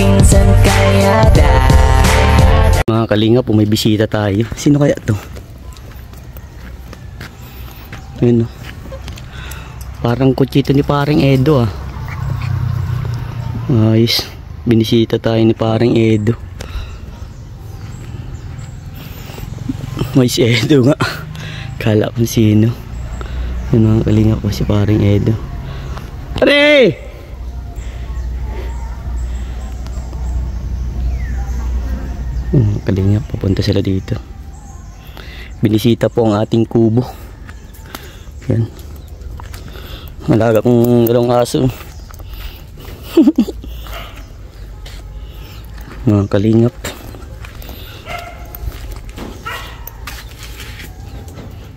pinsan kaya Mga kalingap, may bisita tayo. Sino kaya to? Ayun, parang kutsito ni paring Edo Ayos, binisita tayo ni paring Edo. May si Edo nga. Kala kung sino. Yun, mga kalingap po, si paring Edo. Pare! Kalingap, papunta sila dito. Binisita po ang ating kubo. Yan. Malaga kong galong aso. Mga kalingap.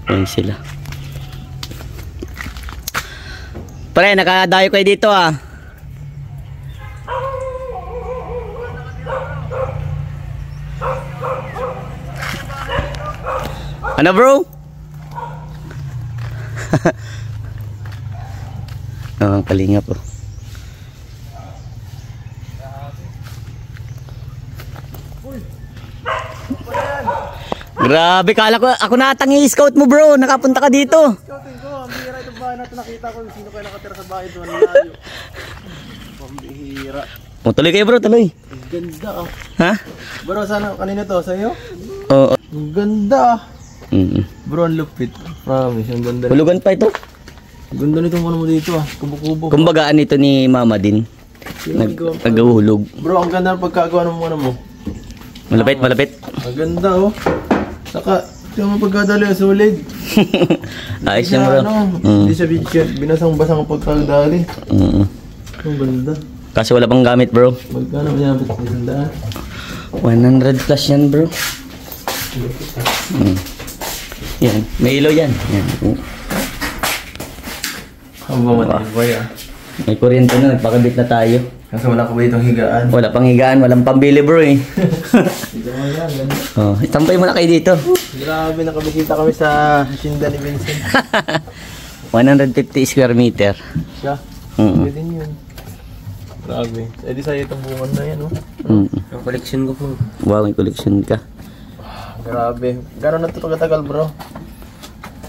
Yan sila. Pare, nakadayo kayo dito Ano bro? Kalingap po. Grabe, kala ko ako natangi scout mo bro, nakapunta ka dito. Scouting ko, ang bihira itong bahay natin, nakita ko sino kayo nakatira sa bahay doon, malayo. Pambihira. Tuloy kayo bro, tuloy. Ang ganda Ha? Bro, sana kanina to, sa'yo? Oo. Ang ganda Bro, ang lupit. Promise, ang ganda. Hulugan pa ito. Ang ganda nitong ano mo dito kubo-kubo. Kumbagaan ito ni mama din. Naghuhulog. Bro, ang ganda ng pagkagawa ng ano mo. Malapit, malapit. Ang ganda Saka, yung pagkadali ang sulig. Ayos yan bro. Hindi siya binasang-basang ang pagkadali. Ang ganda. Kasi wala pang gamit bro. Magkano ba yan? 100 plus yan bro. Yan, may ilaw yan. Ang matibay May kuryente na, nagpakabit na tayo. Kasi wala ko ba itong higaan? Wala pang higaan, walang pambili bro Tampay mo na kayo dito. Grabe, nakabisita kami sa hacienda ni Vincent. 150 square meter. Siya? Pwede yun. Grabe. Eh di sa'yo itong bungan na yan Yung collection ko po. Wow, may collection ka. Grabe. Gano'n na ito pagkatagal bro?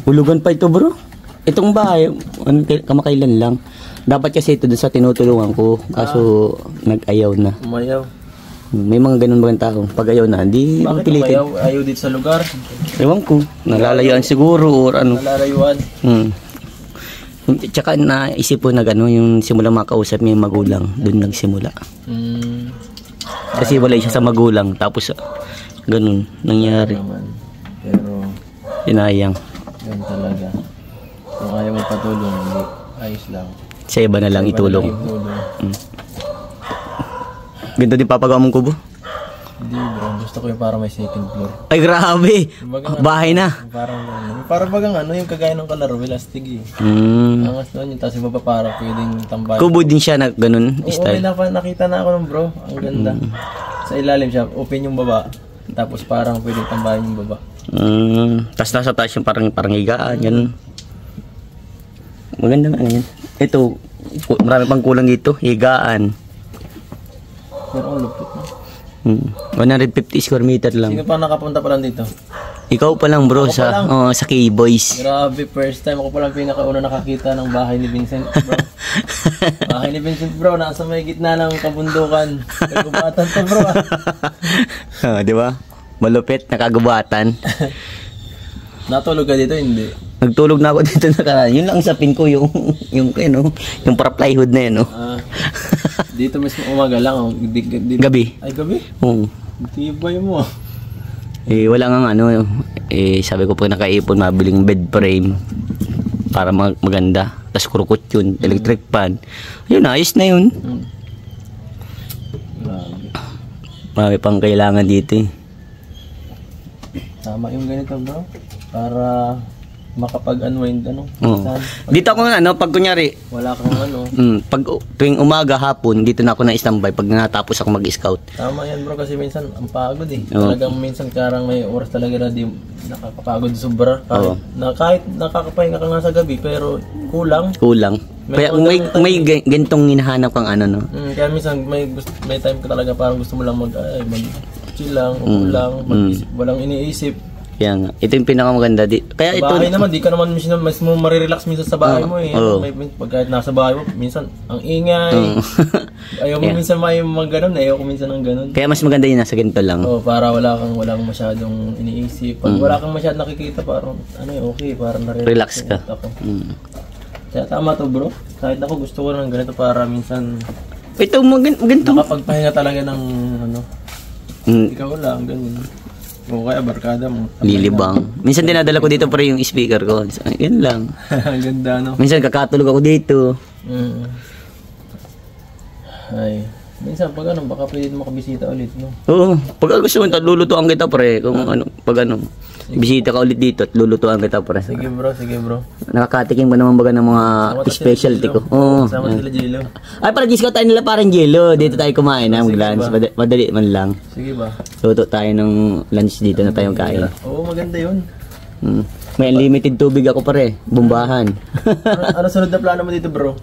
Hulugan pa ito bro. Itong bahay, kamakailan lang. Dapat kasi ito doon sa tinutulungan ko. Kaso nag-ayaw na. Umayaw. May mga ganun ba tao? Pag ayaw na, hindi pilitin. Bakit umayaw? Ayaw dito sa lugar? Ewan ko. Nalalayuan siguro or ano. Nalalayuan? Tsaka naisip ko na gano'n yung simula makausap niya yung magulang. Doon nagsimula. Kasi wala siya sa magulang. Tapos ganun nangyari. Pero sinayang. yan talaga. Kung ayaw magpatulong, hindi. Ayos lang. Sa iba na lang itulong. Ganito din papagawa mong kubo? Hindi bro, gusto ko yung parang may second floor. Ay grabe! Bahay na! Parang bagang yung kagaya ng kalaro, elastic Angas doon yung tapos yung baba parang pwedeng tambay. Kubo din siya na ganun style? Oo, nakita na ako ng bro. Ang ganda. Sa ilalim siya, open yung baba. Tapos parang pwedeng tambahin yung baba. Tapos nasa taas yung parang higaan, ganun. Maganda na yan. Ito, marami pang kulang dito, higaan. Pero ang lupit 150 square meter lang. Sino pa nakapunta pa lang dito? Ikaw pa lang bro sa K-Boys. Grabe, first time ako pa lang pinakauna nakakita ng bahay ni Vincent bro. Bahay ni Vincent bro, nasa may gitna ng kabundukan. Nagubatan to bro Di ba? Malupit, nakagubatan. Natulog ka dito, hindi? Nagtulog na ako dito nakaraan. Yun lang sapin ko yung para plywood na yun Dito mismo umaga lang gabi. Ay gabi? Oo. Tibay mo wala nga sabi ko pag nakaipon mabiling bed frame para maganda. Tapos kurukot yun, electric fan. Ayun, ayos na yun. Marami pang kailangan dito Tama yung ganito bro. Para makapag-unwind, ano. Oo. Minsan, Dito ako pag kunyari, wala kang ano. pag tuwing umaga, hapon, dito na ako na standby pag natapos ako mag-scout. Tama yan bro, kasi minsan ang pagod eh. Oo. Talagang minsan karang may oras talaga na di nakakapagod sobra. Oo. Kahit nakakapahinga ka nga sa gabi, pero kulang. Kulang. Kaya may gantong hinahanap kang ano, no? Kaya minsan may time ka talaga parang gusto mo lang mag-chill lang, upo lang, mag-isip, walang iniisip. Kaya nga, ito yung pinakamaganda. Kaya Sa ito, bahay naman, di ka naman minsan mas mo marirelax minsan sa bahay mo eh. Oo. Pag kahit nasa bahay mo, minsan ang ingay. Ayaw mo minsan may mga ganun, ayaw ko minsan ng ganun. kaya mas maganda yun nasa ganito lang. Oh, para walang masyadong iniisip. Pag wala kang masyadong nakikita, parang okay, parang Relax ka. ako. Kaya tama to bro. Kahit ako gusto ko ng ganito para minsan Ito, ganito. nakapagpahinga talaga ng ikaw lang, ganun. O kaya barkada mo. Lilibang. Minsan dinadala ko dito pre yung speaker ko. Yan lang. Ang ganda no. Minsan kakatulog ako dito. Ay, minsan pag baka pwede makabisita ulit, no? Oo. Pag gusto mo, lulutuan kita pre. Kung bisita ka ulit dito at lulutuan kita pre. Sige bro. Nakakatikim ba naman baga ng mga specialty ko? Oo. Sama sila Jilo. Ay, para disco tayo nila parang Jello. Dito tayo kumain na mag-lunch. Madali man lang. Sige ba? Luto tayo ng lunch dito na tayong kain. Oo, maganda yun. May unlimited tubig ako pare. Bumbahan. Ano sunod na plano mo dito bro?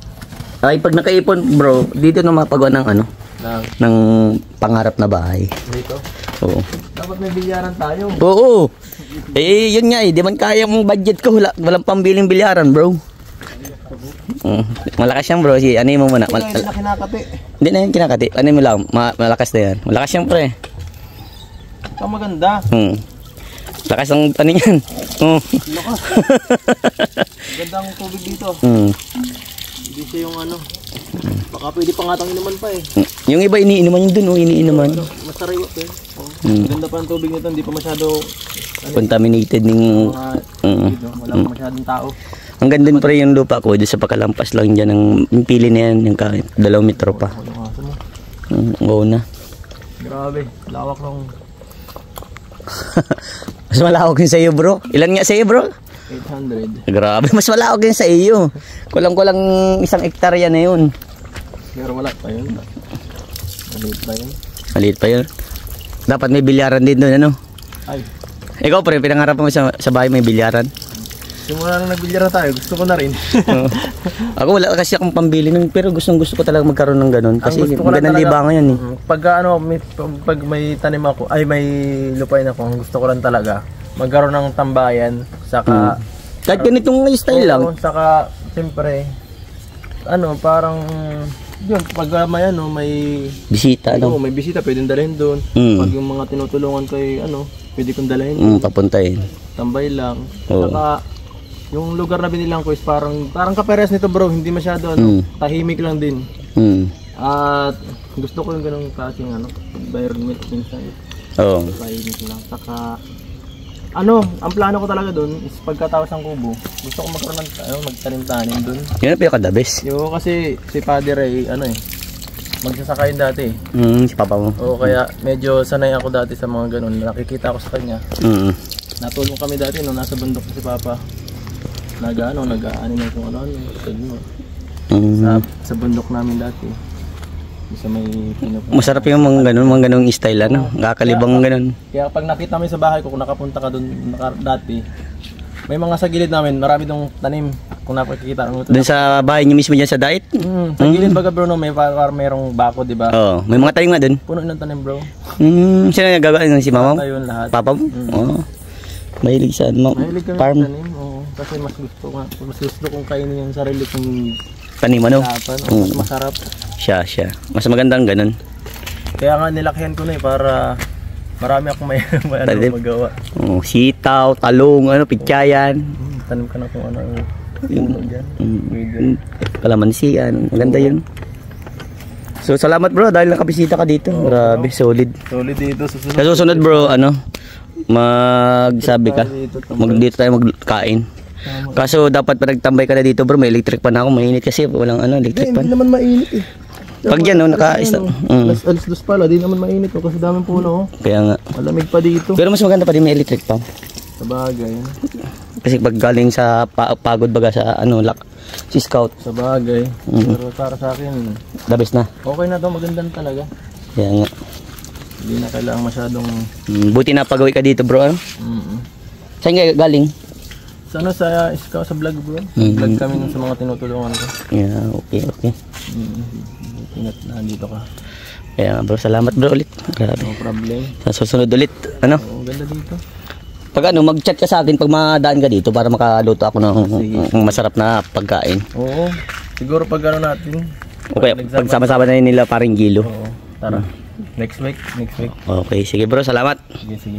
Ay, pag nakaipon bro, dito na mapagawa ng ng pangarap na bahay. Dito? Oo. Dapat may bilyaran tayo. Oo. Yun nga di man kaya mong budget ko. Walang pambiling bilyaran bro. Malakas yan bro. Ano mo muna? Hindi na kinakati. Hindi na yan kinakati. Ano mo lang? Malakas na yan. Malakas yan pre. Ang maganda. Lakas ang ano yan. Lakas. Ganda ang tubig dito. Hindi siya yung baka pwede pangatang inuman pa eh. Yung iba iniinuman yung dun. Iniinuman. Masariwa eh. Ganda pa ang tubig nito. Hindi pa masyado contaminated ng dito. Wala pa masyadong tao. ang ganda din pre yung lupa ko. Doon sa pakalampas lang dyan. Yung pili na yan. Yung 2 metro pa. Oo na. Grabe. Lawak ng mas malawak yun sa iyo bro. Ilan nga sa iyo bro? 800. Grabe. Mas malawak yun sa iyo. Kulang-kulang 1 hektarya na yun. Pero wala pa yun. Maliit pa yun. Maliit pa yun. Dapat may bilyaran din doon ano? Ay. Ikaw pre, pinangarap mo sa bahay may bilyaran? Simula nang nagbilyara tayo, gusto ko na rin. Ako wala kasi akong pambili nun, pero gusto ko talaga magkaroon ng ganun. Kasi magandang libangan yan eh. Pag may tanim ako, ay may lupain ako, ang gusto ko lang talaga magkaroon ng tambayan, saka kahit ganitong style lang. Saka siyempre parang yun, pag may bisita may bisita, pwedeng dalhin doon. Pag yung mga tinutulungan ko pwede kong dalhin papuntahin. Tambay lang. Saka yung lugar na binilang ko is parang kaperes nito bro, hindi masyado tahimik lang din. At gusto ko yung ganung klaseng environment minsan. Oo. Tahimik lang. Saka ang plano ko talaga doon is pagkatapos ng kubo, gusto ko magkaroon ng magtanim-tanim doon. Yun ang pinaka-the best. Yo, kasi si Padre ay magsasakayin dati. Si papa mo. Oo, kaya medyo sanay ako dati sa mga ganun. Nakikita ko sa kanya. Natulong kami dati nung nasa bundok si Papa. Nag-aani ng kung ano. Sa bundok namin dati. Sa may masarap yung mga ganung style nakakalibang ganun. Kaya pag nakita mo sa bahay ko, kung nakapunta ka doon dati, may mga sa gilid namin, marami dong tanim. Kung nakikita mo doon sa bahay niyo mismo diyan sa diet? Sa gilid baga bro, mayroong bako, di ba? Oo, may mga tanim nga doon. Puno ng tanim bro. Sino nagagawa ng si mama mo? Ayun lahat. Papa mo? Oo. Mahilig sa mahilig kami farm. Sa tanim. Oo. Kasi mas gusto kong kainin yung sarili kong tanim mas masarap. Siya. Mas magandang ganun. Kaya nga nilakihan ko na para marami akong may magawa. Sitaw, talong, pitsayan. Tanim ka na kung ano puno dyan. Kalamansi, maganda yun. So salamat bro dahil nakabisita ka dito. Grabe, solid. Solid dito. Sa susunod bro, magsabi ka. Dito tayo magkain. Kaso dapat pa nagtambay ka na dito bro, may electric pan ako, mainit kasi walang electric pan. Hindi naman mainit eh. Pag yan naka-isa. Alas dos pala, di naman mainit kasi daming puno. Kaya nga. Malamig pa dito. Pero mas maganda pa din may electric pan. Sa bagay. Kasi pag galing sa pagod baga sa si scout. Sa bagay. Pero para sa akin, the best na. okay na to, magandang talaga. Kaya nga. Hindi na kailangan masyadong... Buti na pagawi ka dito bro. Saan ka galing? Sa sa vlog bro. Vlog kami sa mga tinutulungan ko. Yeah, okay. Ingat na dito ka. Kaya nga bro, salamat bro ulit. Grabe. No problem. Sa susunod ulit, Oo, ganda dito. Pag mag-chat ka sa akin pag madaan ka dito para makaluto ako ng masarap na pagkain. Oo. Siguro pag natin. Okay, pag sama-sama na nila paring Gilo. Oo. Tara. Next week. Okay, sige bro, salamat. Sige.